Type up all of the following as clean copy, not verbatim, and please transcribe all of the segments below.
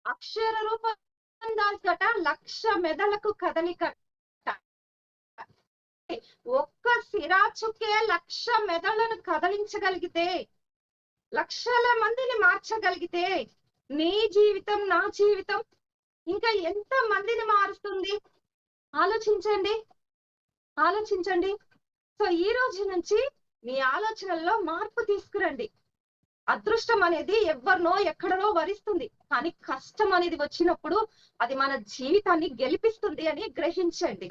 అక్షర రూపం దాల్చట లక్ష మెదళ్లకు కదలిక. ఒక్క సిరాచుకే లక్ష మెదళ్లను కదిలించగలిగితే, లక్షల మందిని మార్చగలిగితే, నీ జీవితం నా జీవితం ఇంకా ఎంత మందిని మారుస్తుంది? ఆలోచించండి, ఆలోచించండి. సో ఈ రోజు నుంచి మీ ఆలోచనల్లో మార్పు తీసుకురండి. అదృష్టం అనేది ఎవరినో ఎక్కడనో వరిస్తుంది, కానీ కష్టం అనేది వచ్చినప్పుడు అది మన జీవితాన్ని గెలిపిస్తుంది అని గ్రహించండి.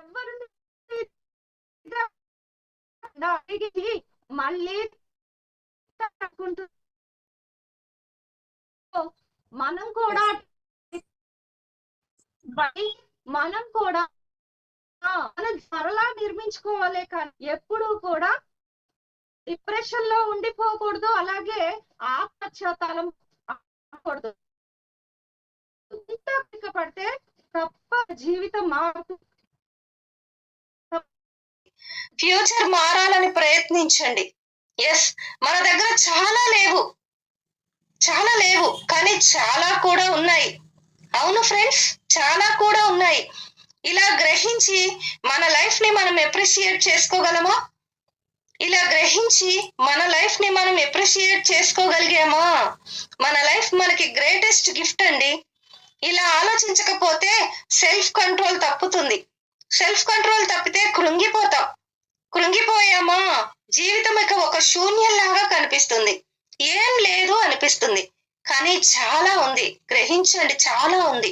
అడిగి మళ్ళీ మనం కూడా మనం త్వరలా నిర్మించుకోవాలి, కానీ ఎప్పుడు కూడా డిప్రెషన్ లో ఉండిపోకూడదు, అలాగే ఆత్మహత్యాతాళం కూడదు. పడితే తప్ప జీవితం మారుతుంది. ఫ్యూచర్ మారాలని ప్రయత్నించండి. ఎస్, మన దగ్గర చాలా లేవు కానీ చాలా కూడా ఉన్నాయి. అవును ఫ్రెండ్స్, చాలా కూడా ఉన్నాయి. ఇలా గ్రహించి మన లైఫ్ ని మనం అప్రిషియేట్ చేసుకోగలమా? ఇలా గ్రహించి మన లైఫ్ ని మనం అప్రిషియేట్ చేసుకోగలిగామా? మన లైఫ్ మనకి గ్రేటెస్ట్ గిఫ్ట్ అండి. ఇలా ఆలోచించకపోతే సెల్ఫ్ కంట్రోల్ తప్పుతుంది. సెల్ఫ్ కంట్రోల్ తప్పితే కృంగిపోయామా జీవితం ఇక ఒక శూన్యంలాగా కనిపిస్తుంది. ఏం లేదు అనిపిస్తుంది. కానీ చాలా ఉంది, గ్రహించండి, చాలా ఉంది.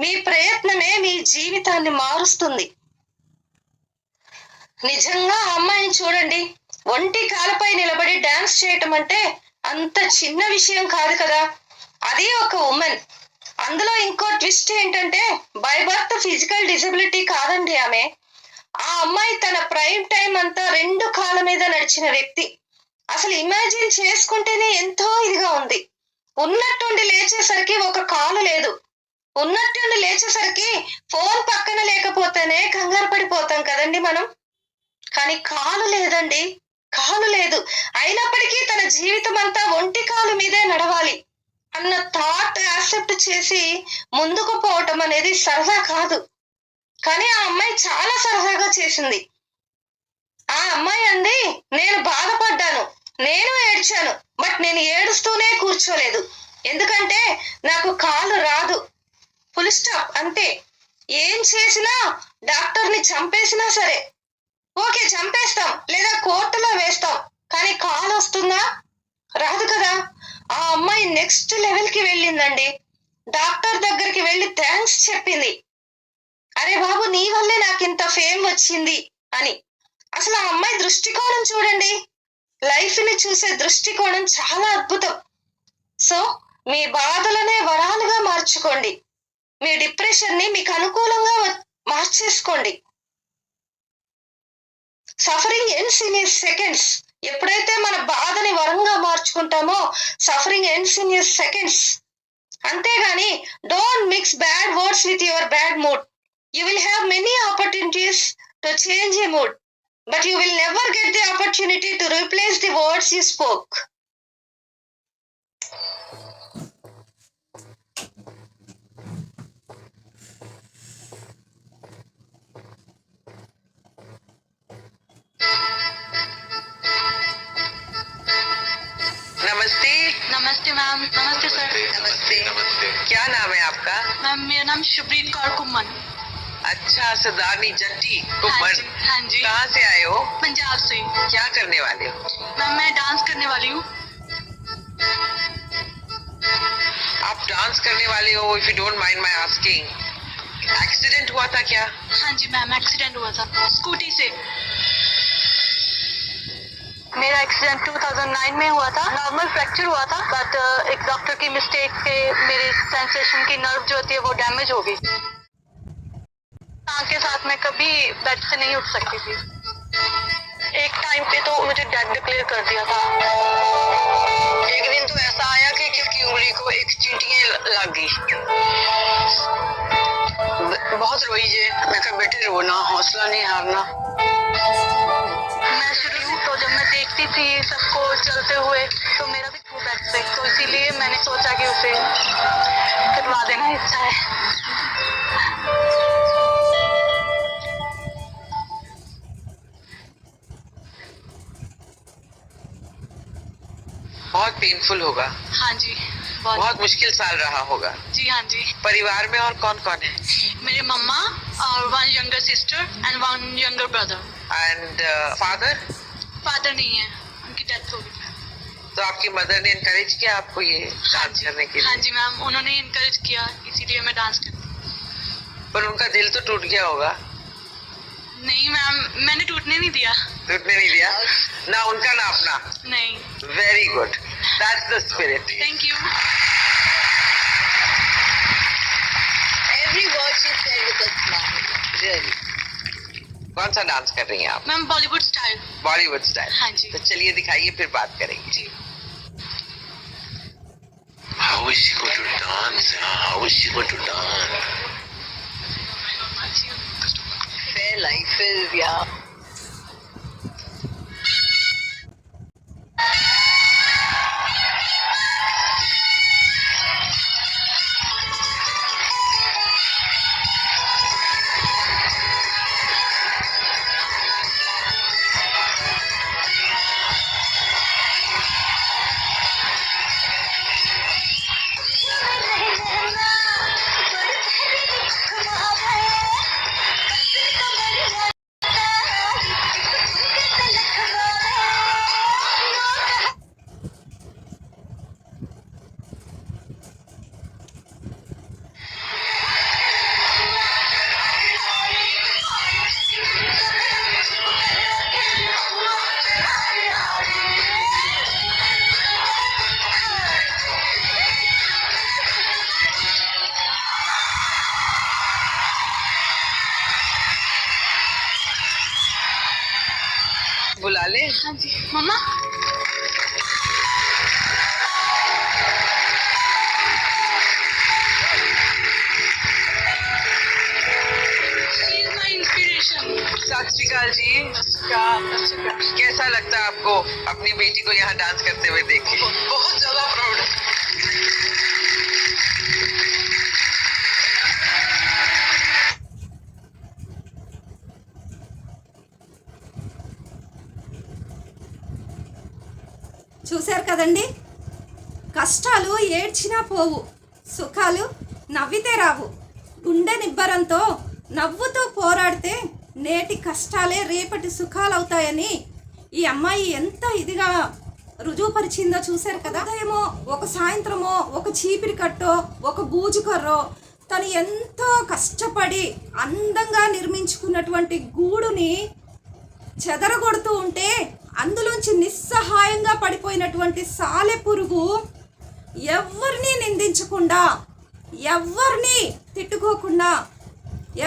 మీ ప్రయత్నమే మీ జీవితాన్ని మారుస్తుంది. నిజంగా ఆ అమ్మాయిని చూడండి, ఒంటి కాలపై నిలబడి డాన్స్ చేయటం అంటే అంత చిన్న విషయం కాదు కదా. అది ఒక ఉమెన్. అందులో ఇంకో ట్విస్ట్ ఏంటంటే, బై బర్త్ ఫిజికల్ డిజబిలిటీ కాదండి ఆమె. ఆ అమ్మాయి తన ప్రైమ్ టైం అంతా 2 కాళ్ళ మీద నడిచిన వ్యక్తి. అసలు ఇమాజిన్ చేసుకుంటేనే ఎంతో ఇదిగా ఉంది. ఉన్నట్టుండి లేచేసరికి ఒక కాలు లేదు, ఉన్నట్టుండి లేచేసరికి ఫోన్ పక్కన లేకపోతేనే కంగారు పడిపోతాం కదండి మనం. కానీ కాలు లేదండి, కాలు లేదు. అయినప్పటికీ తన జీవితం అంతా ఒంటి కాలు మీదే నడవాలి అన్న థాట్ యాక్సెప్ట్ చేసి ముందుకు పోవటం అనేది సరదా కాదు. కానీ ఆ అమ్మాయి చాలా సరదాగా చేసింది. ఆ అమ్మాయి అంది, నేను బాధపడ్డాను, నేను ఏడ్చాను, బట్ నేను ఏడుస్తూనే కూర్చోలేదు. ఎందుకంటే నాకు కాలు రాదు, ఫుల్ స్టాప్, అంతే. ఏం చేసినా, డాక్టర్ని చంపేసినా సరే ఓకే చంపేస్తాం, లేదా కోర్టులో వేస్తాం, కానీ కాలు వస్తుందా? రాదు కదా. ఆ అమ్మాయి నెక్స్ట్ లెవెల్ కి వెళ్ళిందండి. డాక్టర్ దగ్గరికి వెళ్ళి థ్యాంక్స్ చెప్పింది. అరే బాబు, నీ వల్లే నాకు ఇంత ఫేమ్ వచ్చింది అని. అసలు ఆ అమ్మాయి దృష్టికోణం చూడండి, లైఫ్ ని చూసే దృష్టికోణం చాలా అద్భుతం. సో మీ బాధలనే వరాలుగా మార్చుకోండి. మీ డిప్రెషన్ ని మీకు అనుకూలంగా మార్చేసుకోండి. Suffering ends in seconds. ఎప్పుడైతే మన బాధని వరంగా మార్చుకుంటామో సఫరింగ్ ఎండ్స్ ఇన్ సెకండ్స్. అంతేగాని don't mix bad words with your bad mood. You will have many opportunities to change a mood, but you will never get the opportunity to replace the words you spoke. नमस्ते। नमस्ते ma'am. नमस्ते sir. नमस्ते। क्या नाम है आपका? Ma'am मेरा नाम शुभ्रीत कौर कुम्मन। अच्छा, सरदारनी जट्टी कुम्मन। हाँ जी। कहाँ से आए हो? पंजाब से। क्या करने वाले हो? मैम मैं डांस करने वाली हूँ। आप डांस करने वाले हो? If you don't mind my asking, accident हुआ था क्या? हाँ जी मैम, एक्सीडेंट हुआ था स्कूटी से। मेरा एक्सीडेंट 2009 में हुआ था। नॉर्मल फ्रैक्चर हुआ था, बट एक डॉक्टर की मिस्टेक से मेरी सेंसेशन की नर्व जो होती है वो डैमेज हो गई। के साथ मैं कभी बेड से नहीं उठ सकती थी। एक टाइम पे तो मुझे डेड डिक्लेयर कर दिया था। एक दिन तो ऐसा आया कि किसकी उंगली को एक चींटियां लग गई। बहुत रोई जे। मैं कहा बेटे रोना, हौसला नहीं हारना। मैं शुरू तो जब मैं देखती थी सबको चलते हुए तो मेरा भी टू बैक से, तो इसीलिए मैंने सोचा कि उसे कटवा देना इस पेनफुल होगा। हाँ जी, बहुत। बहुत मुश्किल साल रहा होगा। जी हाँ जी। परिवार में और कौन कौन है? मेरे मम्मा और 1 younger sister and 1 younger brother। And father? Father नहीं है, उनकी डेथ हो गई। तो आपकी मदर ने इनकरेज किया आपको ये डांस करने के हाँ लिए? जी मैम, उन्होंने इनकरेज किया, इसीलिए मैं डांस करती हूँ। पर उनका दिल तो टूट गया होगा। नहीं मैम, मैंने टूटने नहीं दिया। टूटने नहीं दिया ना उनका ना अपना? नहीं। Very good, that's the spirit. Thank you. Every word she said with a smile. Really? कौन सा डांस कर रही हैं आप? Ma'am Bollywood style. Bollywood style? हाँ जी। तो चलिए दिखाइए, फिर बात करेंगे। जी। How is she going to dance? How is she going to dance? Their life is, yeah. बुला ले। हाँ जी मम्मा। She is my inspiration। सत श्री अकाल जी। कैसा लगता है आपको अपनी बेटी को यहाँ डांस करते हुए देख के? बहुत ज्यादा प्राउड। చూశారు కదండి, కష్టాలు ఏడ్చినా పోవు, సుఖాలు నవ్వితే రావు. గుండె నిబ్బరంతో నవ్వుతూ పోరాడితే నేటి కష్టాలే రేపటి సుఖాలు అవుతాయని ఈ అమ్మాయి ఎంత ఇదిగా రుజువుపరిచిందో చూశారు కదా. ఉదయమో ఒక సాయంత్రమో ఒక చీపిరి కట్టో ఒక బూజు కర్రో తను ఎంతో కష్టపడి అందంగా నిర్మించుకున్నటువంటి గూడుని చెదరగొడుతూ ఉంటే అందులోంచి నిస్సహాయంగా పడిపోయినటువంటి సాలెపురుగు ఎవరిని నిందించకుండా, ఎవరిని తిట్టుకోకుండా,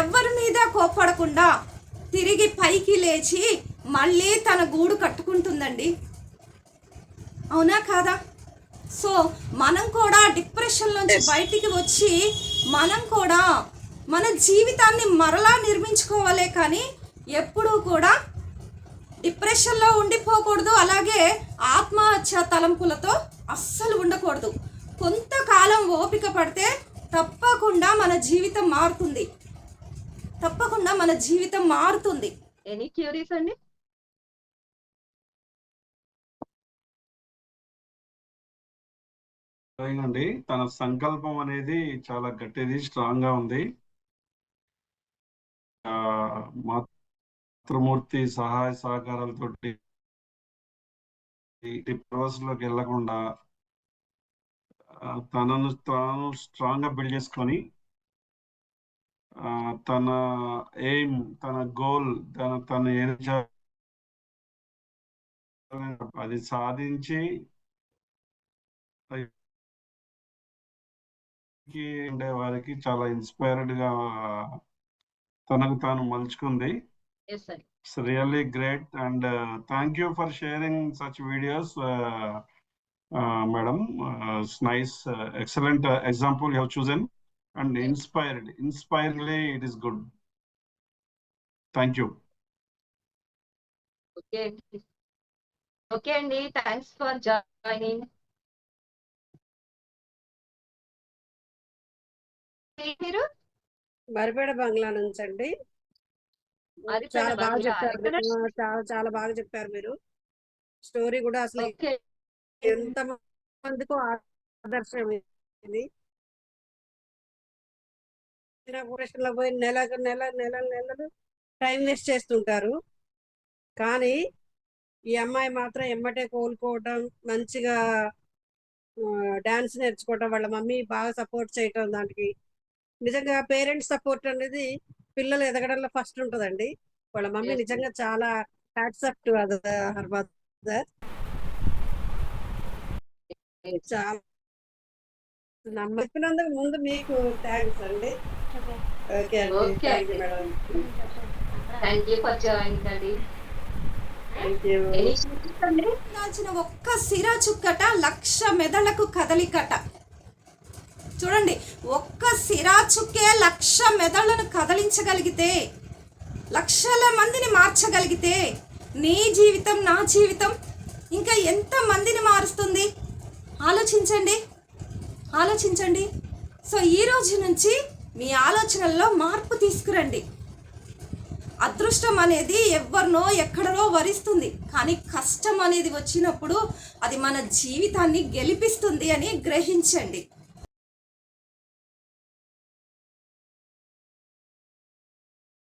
ఎవరి మీద కోప్పడకుండా తిరిగి పైకి లేచి మళ్ళీ తన గూడు కట్టుకుంటుందండి. అవునా కాదా? సో మనం కూడా డిప్రెషన్ నుంచి బయటికి వచ్చి మనం కూడా మన జీవితాన్ని మరలా నిర్మించుకోవాలే కానీ ఎప్పుడూ కూడా డిప్రెషన్లో ఉండిపోకూడదు. అలాగే ఆత్మహత్య తలంపులతో అస్సలు ఉండకూడదు. కొంతకాలం ఓపిక పడితే తప్పకుండా మన జీవితం మారుతుంది. తప్పకుండా మన జీవితం మారుతుంది. ఎనీ క్యూరీస్ అండి? అండి తన సంకల్పం అనేది చాలా గట్టిది, స్ట్రాంగ్ గా ఉంది. మాతృమూర్తి సహాయ సహకారాలతోటి లోకి వెళ్లకుండా తనను తాను స్ట్రాంగ్ గా బిల్డ్ చేసుకొని తన ఎయిమ్, తన గోల్, తన ఏం అది సాధించి ఉండే వారికి చాలా ఇన్స్పైర్డ్ గా తనకు తాను మలుచుకుంది. It's really great, and thank you for sharing such videos, madam. It's nice, excellent example you have chosen, and inspiredly it is good. Thank you. Okay అండి, థ్యాంక్స్ ఫర్ జాయినింగ్. మీరు మరిపేడ బంగ్లా నుంచి అండి. చాలా బాగా చెప్పారు మీరు. చాలా బాగా చెప్పారు మీరు. స్టోరీ కూడా అసలు ఎంత అందుకు ఆదర్శం ఇది. ఆపరేషన్ లో పోయి నెలలు టైం వేస్ట్ చేస్తుంటారు. కానీ ఈ అమ్మాయి మాత్రం ఎమ్మటే కోలుకోవటం, మంచిగా డాన్స్ నేర్చుకోవటం, వాళ్ళ మమ్మీ బాగా సపోర్ట్ చేయటం, దానికి నిజంగా పేరెంట్స్ సపోర్ట్ అనేది పిల్లలు ఎదగడంలో ఫస్ట్ ఉంటుందండి. వాళ్ళ మమ్మీ నిజంగా చాలా హ్యాట్సప్ టు హర్ మదర్. చాలా చెప్పినందుకు ముందు మీకు థ్యాంక్స్ అండి. ఓకే అండి, thank you madam. Thank you for joining అండి. Thank you. దాల్చిన ఒక్క సిరా చుక్కట 1,00,000 మెదళ్లకు కదలికట. చూడండి, ఒక్క సిరా చుక్కే 1,00,000 మెదళ్లను కదిలించగలిగితే, లక్షల మందిని మార్చగలిగితే, నీ జీవితం నా జీవితం ఇంకా ఎంత మందిని మారుస్తుంది ఆలోచించండి. సో ఈ రోజు నుంచి మీ ఆలోచనల్లో మార్పు తీసుకురండి. అదృష్టం అనేది ఎవరినో ఎక్కడనో వరిస్తుంది, కానీ కష్టం అనేది వచ్చినప్పుడు అది మన జీవితాన్ని గెలిపిస్తుంది అని గ్రహించండి.